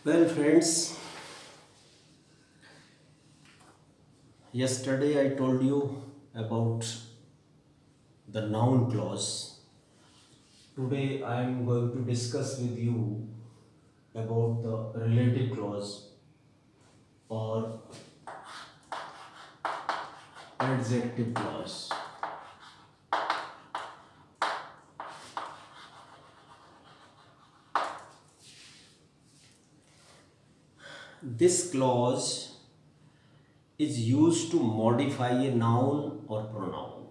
Well, friends, yesterday I told you about the noun clause. Today I am going to discuss with you about the relative clause or adjective clause. This clause is used to modify a noun or pronoun.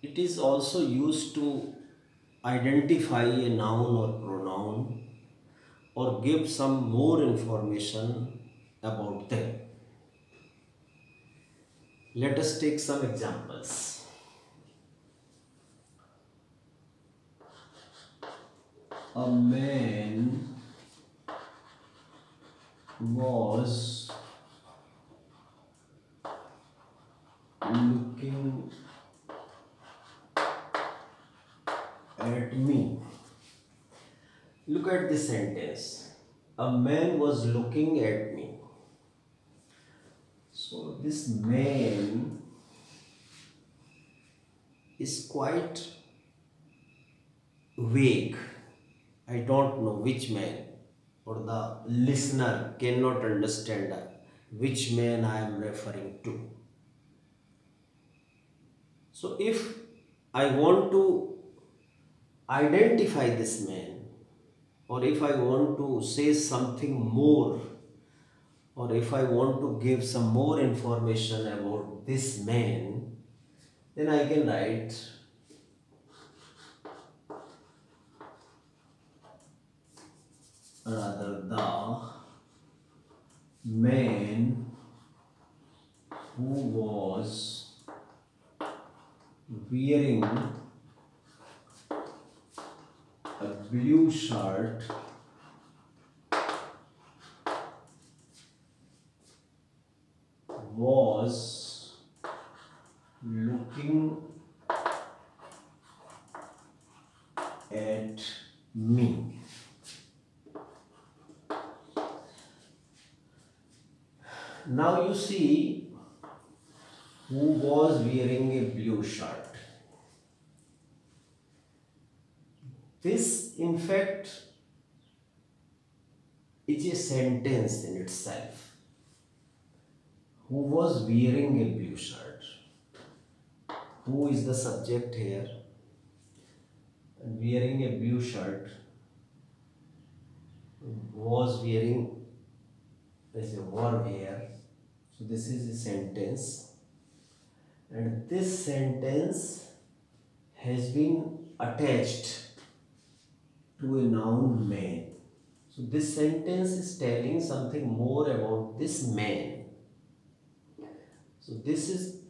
It is also used to identify a noun or pronoun or give some more information about them. Let us take some examples. A man was looking at me. Look at this sentence. A man was looking at me. So this man is quite vague. I don't know which man, or the listener cannot understand which man I am referring to. So if I want to identify this man, or if I want to say something more, or if I want to give some more information about this man, then I can write the man who was wearing a blue shirt was looking at me. Now you see who was wearing a blue shirt. This in fact is a sentence in itself. Who was wearing a blue shirt? Who is the subject here? And wearing a blue shirt, was wearing is a verb here. So this is a sentence, and this sentence has been attached to a noun man. So this sentence is telling something more about this man. So this is,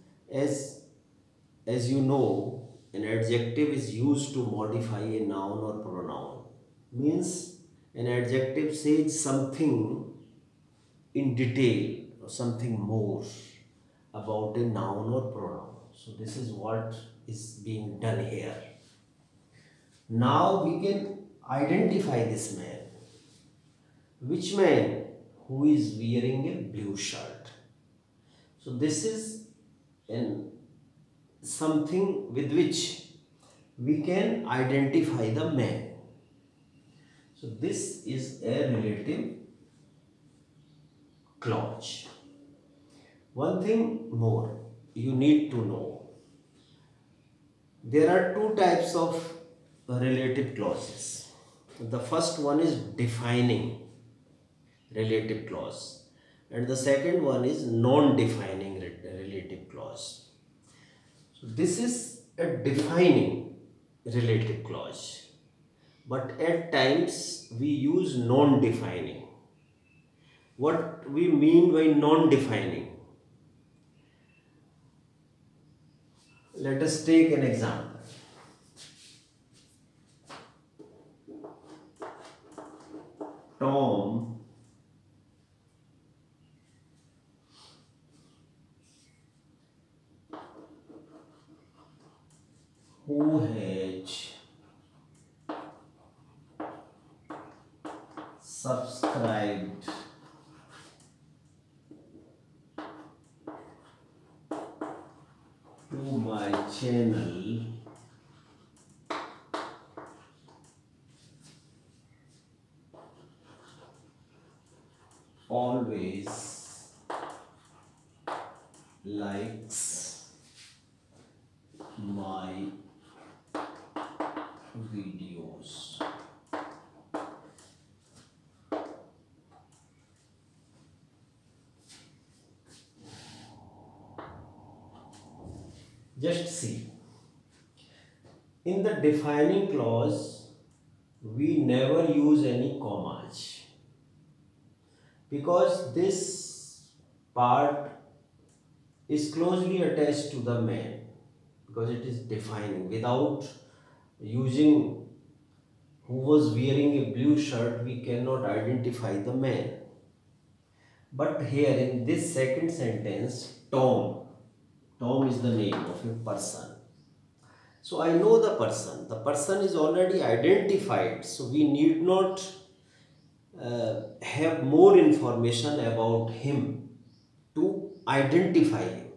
as you know, an adjective is used to modify a noun or pronoun. Means an adjective says something in detail or something more about a noun or pronoun. So this is what is being done here. Now we can identify this man. Which man? Who is wearing a blue shirt. So this is something with which we can identify the man. So this is a relative clause. One thing more you need to know. There are two types of relative clauses. The first one is defining relative clause, and the second one is non-defining relative clause. So this is a defining relative clause, but at times we use non-defining. What we mean by non-defining? Let us take an example. Tom who has subscribed to my channel, always likes my videos. Just see, in the defining clause, we never use any commas because this part is closely attached to the man, because it is defining. Without using who was wearing a blue shirt, we cannot identify the man. But here in this second sentence, Tom is the name of a person. So I know the person. The person is already identified. So we need not have more information about him to identify him.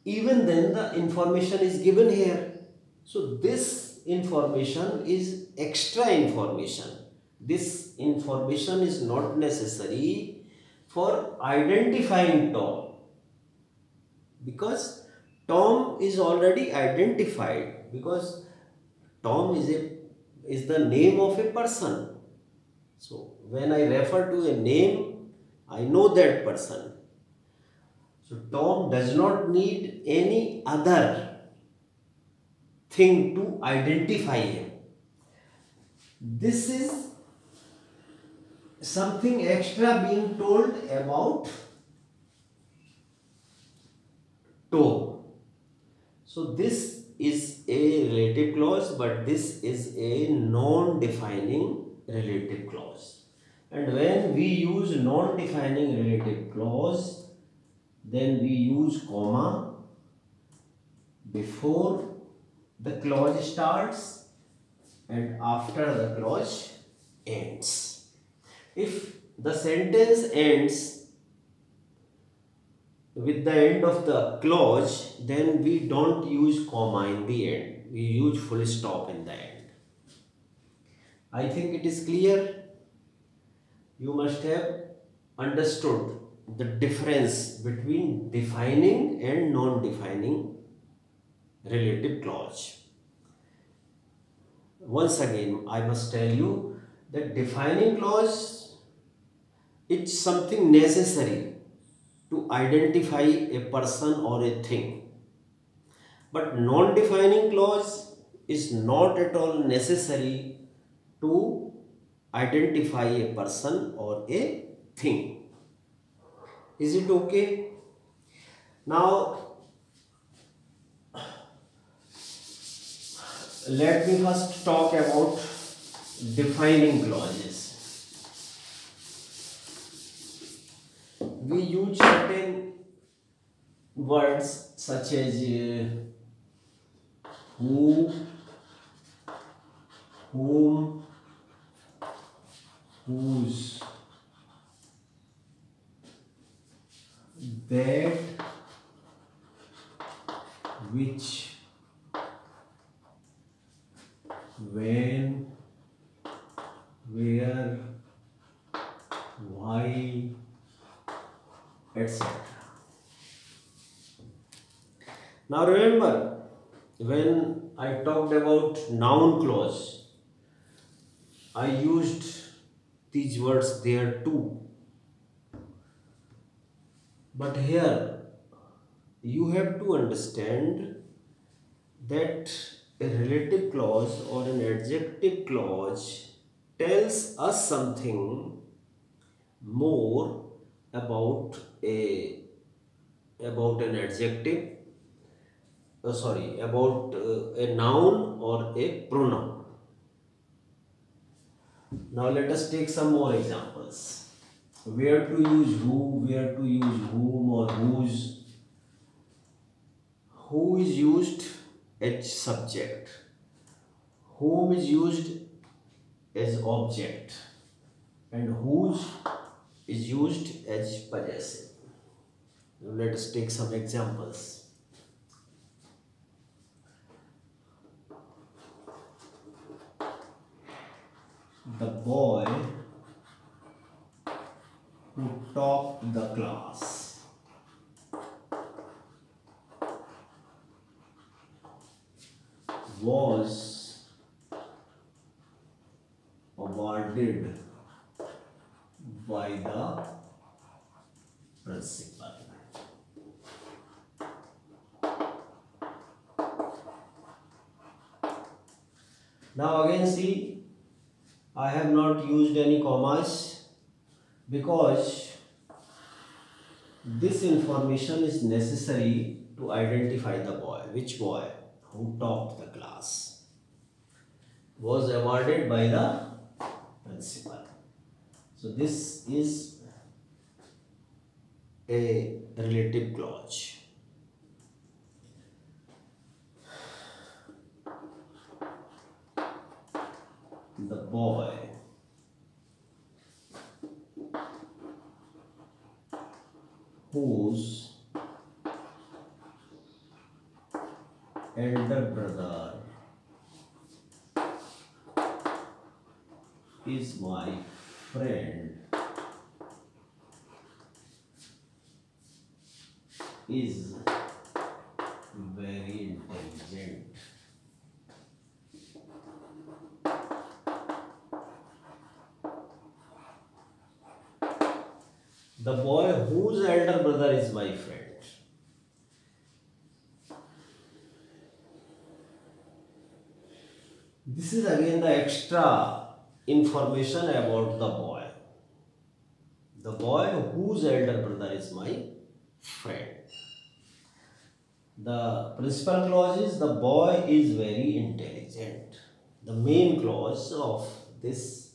Even then the information is given here. So this information is extra information. This information is not necessary for identifying Tom, because Tom is already identified, because Tom is the name of a person. So when I refer to a name, I know that person. So Tom does not need any other thing to identify him. This is something extra being told about Tom. So this is a relative clause, but this is a non-defining relative clause. And when we use non-defining relative clause, then we use comma before the clause starts and after the clause ends. If the sentence ends with the end of the clause, then we don't use comma in the end. We use full stop in the end. I think it is clear. You must have understood the difference between defining and non-defining relative clause. Once again, I must tell you that defining clause, it's something necessary to identify a person or a thing. But non-defining clause is not at all necessary to identify a person or a thing. Is it okay? Now, let me first talk about defining clauses. We use certain words such as who, whom, whose, that, which, when, where, why, etc. Now remember, when I talked about noun clause, I used these words there too. But here you have to understand that a relative clause or an adjective clause tells us something more about an adjective, about a noun or a pronoun. Now let us take some more examples. Where to use who, where to use whom or whose. Who is used as subject. Whom is used as object and whose is used as possessive. Now let us take some examples. The boy who topped the class was awarded by the principal. Now again see, I have not used any commas because this information is necessary to identify the boy. Which boy? Who topped the class. Was awarded by the principal. So this is a relative clause. The boy whose elder brother is my friend is very intelligent. The boy whose elder brother is my friend. This is again the extra information about the boy. The boy whose elder brother is my friend. The principal clause is the boy is very intelligent. The main clause of this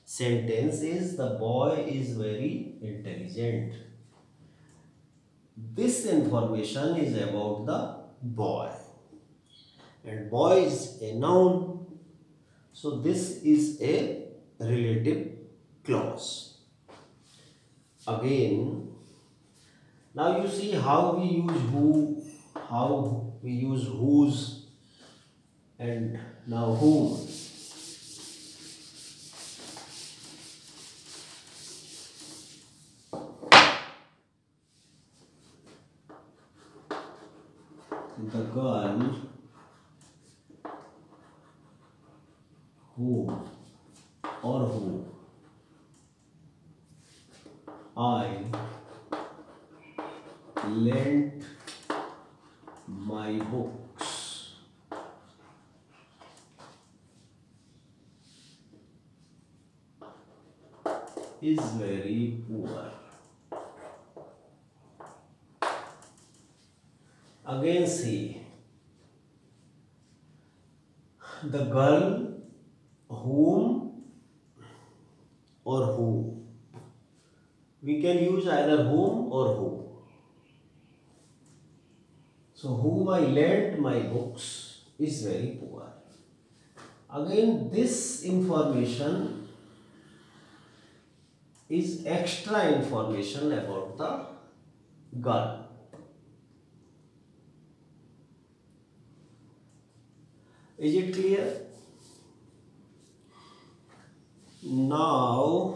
sentence is the boy is very intelligent. This information is about the boy, and boy is a noun, so this is a relative clause. Again, now you see how we use who, how we use whose, and now whom. The girl who or who I lent my books is very poor. Again see, the girl whom or who. We can use either whom or who. So whom I lent my books is very poor. Again, this information is extra information about the girl. Is it clear? Now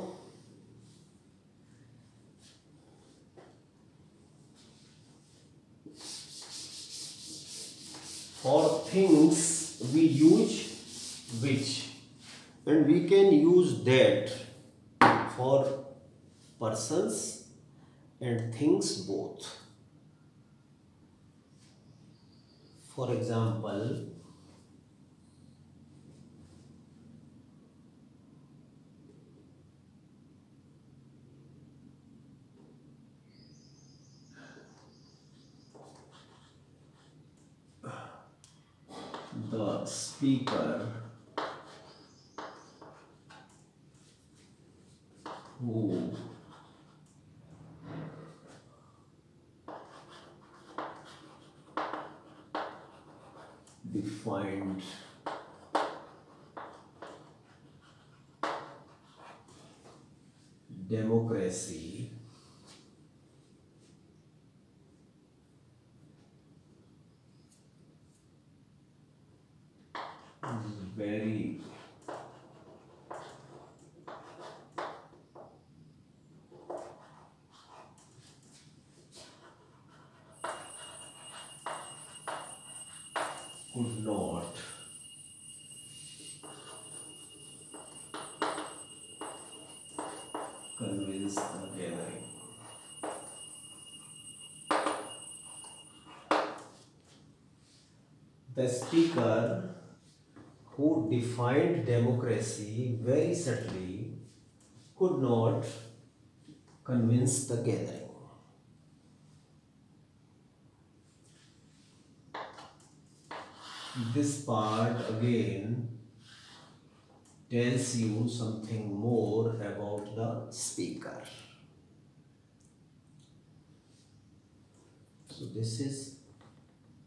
for things we use which, and we can use that for persons and things both. For example, the speaker who defined democracy very could not convince the gathering. The speaker who defined democracy very subtly could not convince the gathering. This part again tells you something more about the speaker. So this is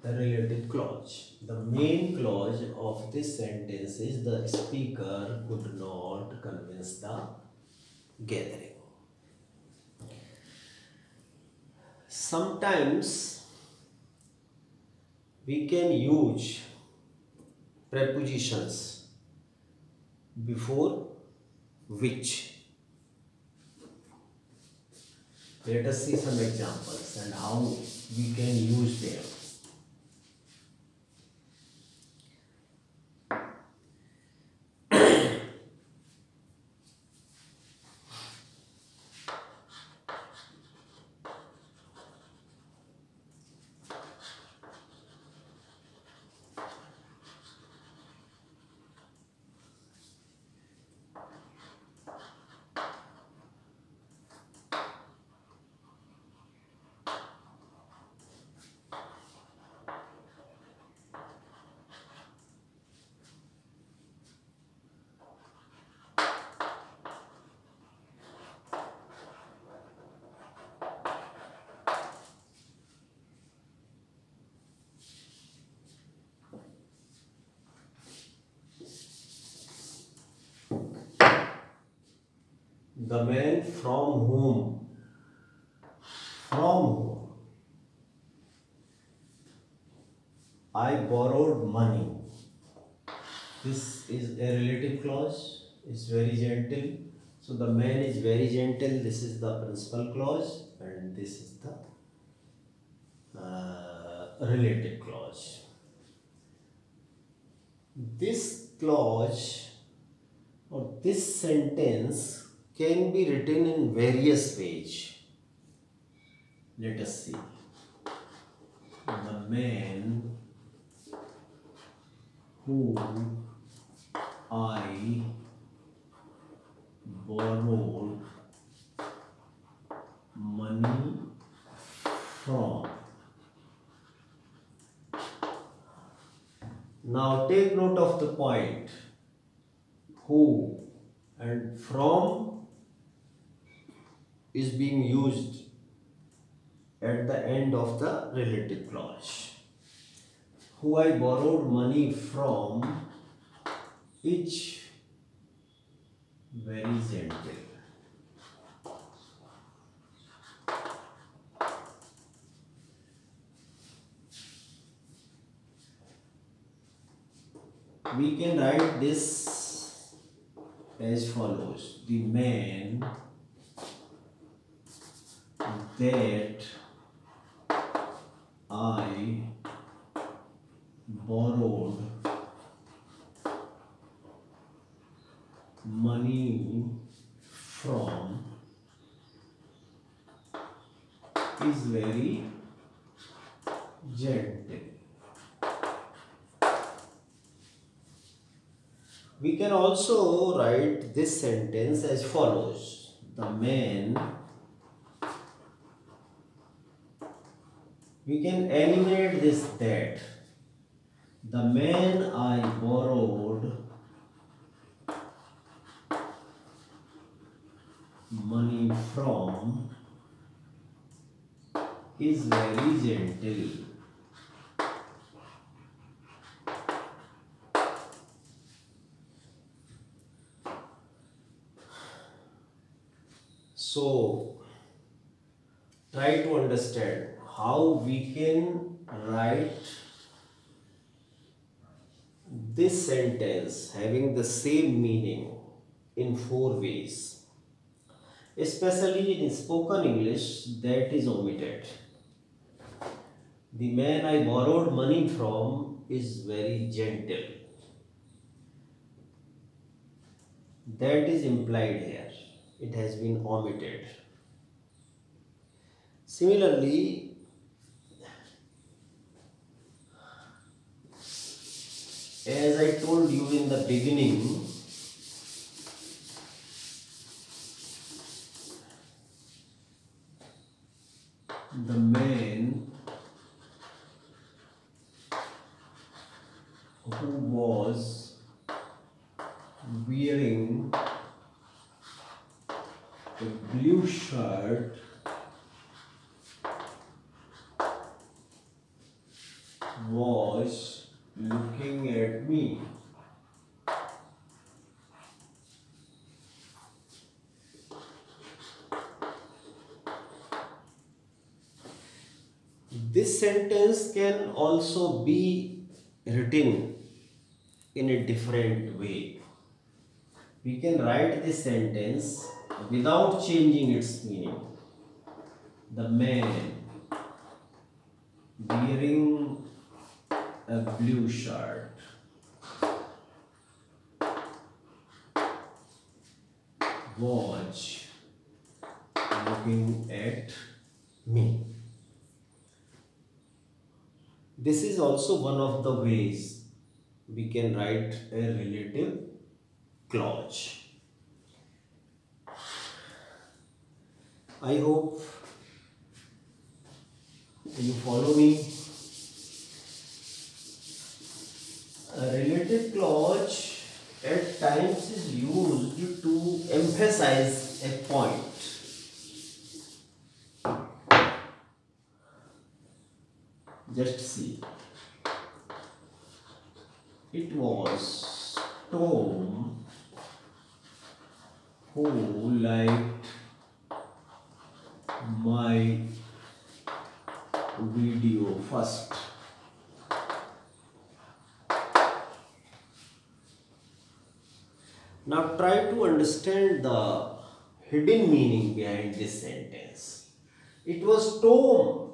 the relative clause. The main clause of this sentence is the speaker could not convince the gathering. Sometimes we can use prepositions before which. Let us see some examples and how we can use them. The man from whom I borrowed money. This is a relative clause. It's very gentle. So the man is very gentle. This is the principal clause, and this is the relative clause. This clause or this sentence can be written in various ways. Let us see. The man who I borrowed money from. Now take note of the point. Who and from is being used at the end of the relative clause. Who I borrowed money from is very gentle. We can write this as follows. The man that I borrowed money from is very gentle. We can also write this sentence as follows. The man, we can eliminate this that. The man I borrowed money from is very gentle. So try to understand how we can write this sentence having the same meaning in 4 ways. Especially in spoken English, that is omitted. The man I borrowed money from is very gentle. That is implied here. It has been omitted. Similarly, as I told you in the beginning, the man who was wearing a blue shirt was looking at me. This sentence can also be written in a different way. We can write this sentence without changing its meaning. The man wearing a blue shirt was looking at me. This is also one of the ways we can write a relative clause. I hope you follow me. A relative clause at times is used to emphasize a point. Just see. It was Tom who liked my video first. Now try to understand the hidden meaning behind this sentence. It was Tom.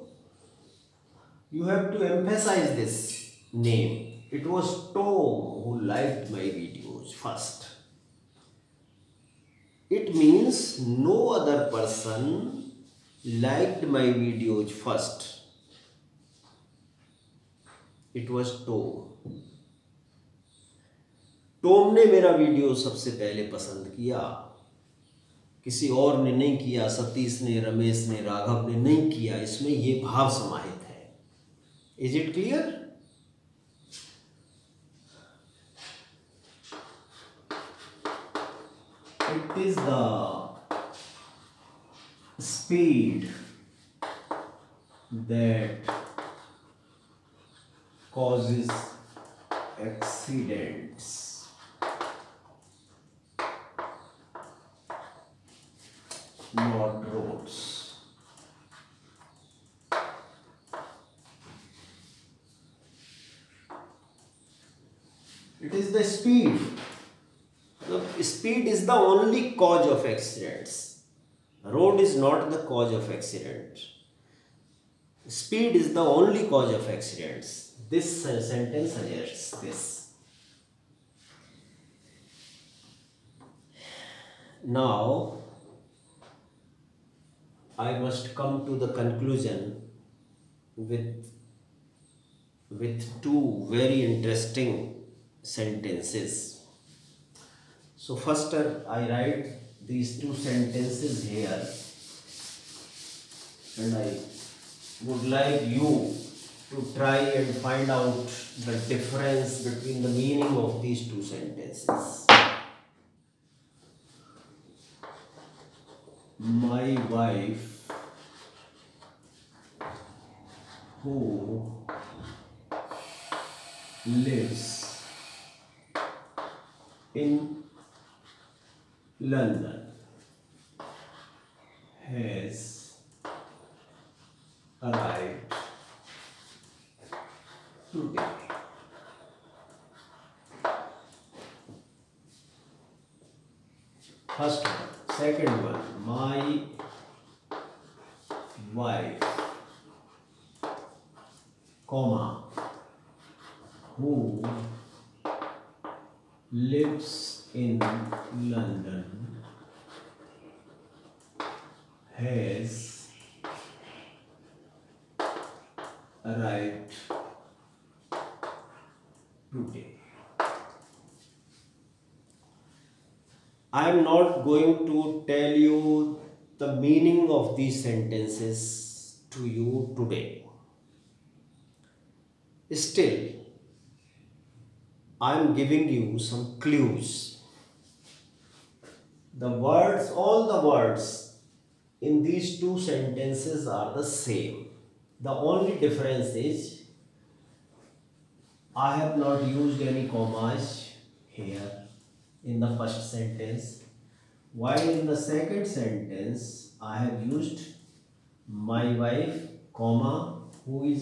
You have to emphasize this name. It was Tom who liked my videos first. It means no other person liked my videos first. It was Tom. Tom ने मेरा video सबसे पहले पसंद किया, किसी और ने नहीं किया, सतीश ने, रमेश ने, राघव ने नहीं किया. इसमें ये भाव समाहित है. Is it clear? It is the speed that causes accidents. Not roads. It is the speed. The speed is the only cause of accidents. Road is not the cause of accident. Speed is the only cause of accidents. This sentence suggests this. Now, I must come to the conclusion with two very interesting sentences. So first I write these two sentences here, and I would like you to try and find out the difference between the meaning of these two sentences. My wife, who lives in London, First one. Second one, my wife, comma, who lives in London, has arrived today. I am not going to tell you the meaning of these sentences to you today. Still, I am giving you some clues. The words, all the words in these two sentences are the same. The only difference is I have not used any commas here in the first sentence, while in the second sentence I have used my wife, comma, who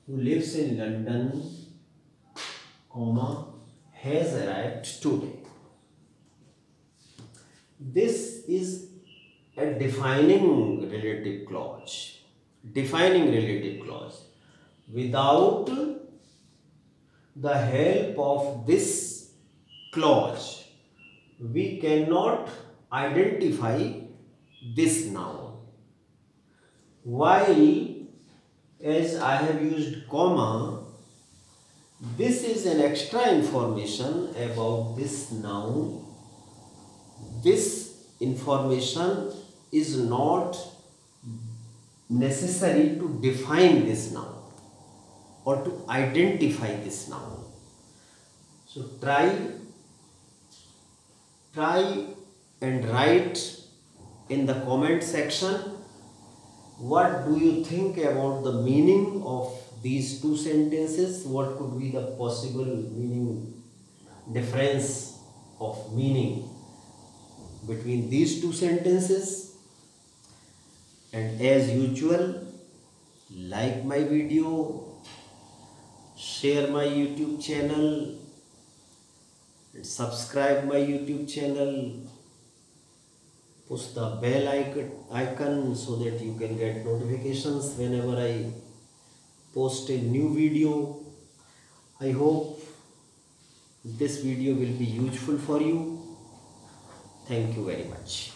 lives in London, comma, has arrived today. This is a defining relative clause. Defining relative clause. Without the help of this clause, we cannot identify this noun. While as I have used comma, this is an extra information about this noun. This information is not necessary to define this noun or to identify this noun. So try and write in the comment section what do you think about the meaning of these two sentences. What could be the possible meaning, difference of meaning between these two sentences. And as usual, like my video, share my YouTube channel, and subscribe my YouTube channel. Push the bell icon so that you can get notifications whenever I post a new video. I hope this video will be useful for you. Thank you very much.